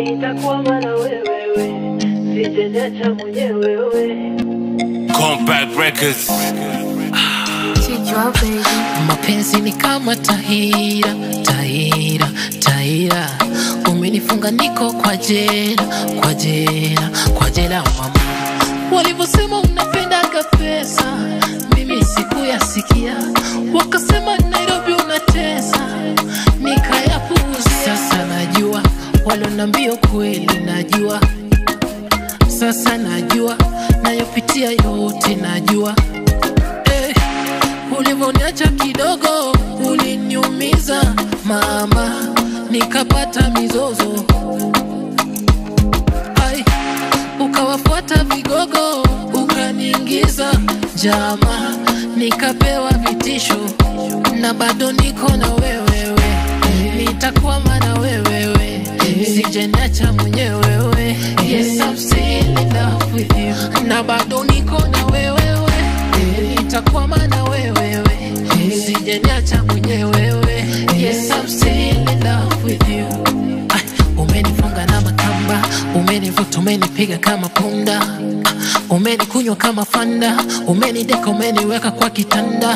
nitakwama na wewe, sijeniacha mwenyewe wewe. Compact Records. Mapenzi ni kama tahira, tahira, tahira. Umenifunga niko kwa jela, kwa jela, kwa jela mama. Walivyosema unapendaga pesa, mimi sikuyasikia. Wakasema Nairobi unatesa, nikayapuuza. Sasa najua, waloniambia kweli najua. Sasa najua, nayopitia yote najua. Ulivyoniacha kidogo, uliniumiza mama, nikapata mizozo. Ai, ukawafuata vigogo, ukaniingiza jama, nikapewa vitisho. Na bado niko na wewe, nitakwama na wewe, sijeniacha mwenyewe. Yes, I'm still in love with you. Na bado niko na wewe, nitakwama na wewe, sijeniacha mwenyewe. Yes, I'm still in love with you. Umenifunga na makamba, umenivuta, umenipiga kama punda, umenikunywa kama fanda, umenideka, umeniweka kwa kitanda.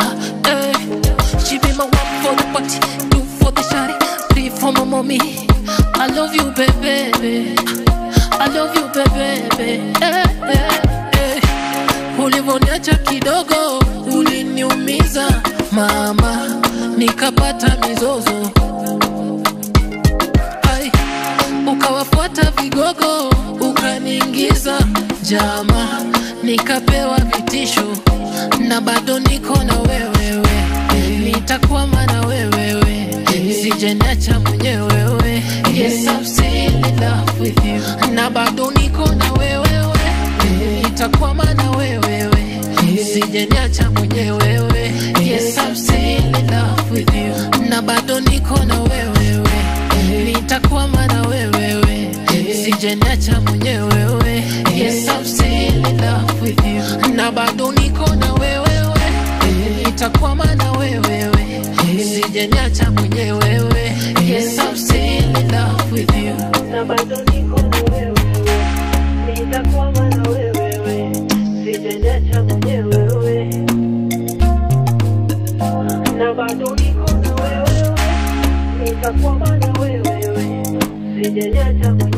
She be my one for the party, two for the shawty, three for my mommy. I love you baby, I love you baby. Ulivyoniacha kidogo, uliniumiza mama, nikapata mizozo. Ai, ukawafuata vigogo, ukaniingiza jama, nikapewa vitisho. Na bado niko na wewe, nitakwama na wewe, sijeniacha mwenyewe. Yes, I'm still in love with you. Na bado niko na wewe, nitakwama na wewe, sijeniacha mwenyewe. Yes, I'm still in love with you. Na bado niko na wewe, nitakwama na wewe, sijeniacha mwenyewe. Yes, I'm still in love with you. Na bado niko na wewe, nitakwama na wewe, sijeniacha mwenyewe. Yes, I'm still in love with you. Na bado niko na wewe, nitakwama na wewe, sijeniacha mwenyewe. Na bado niko na wewe, nitakwama na wewe, sijeniacha mwenyewe.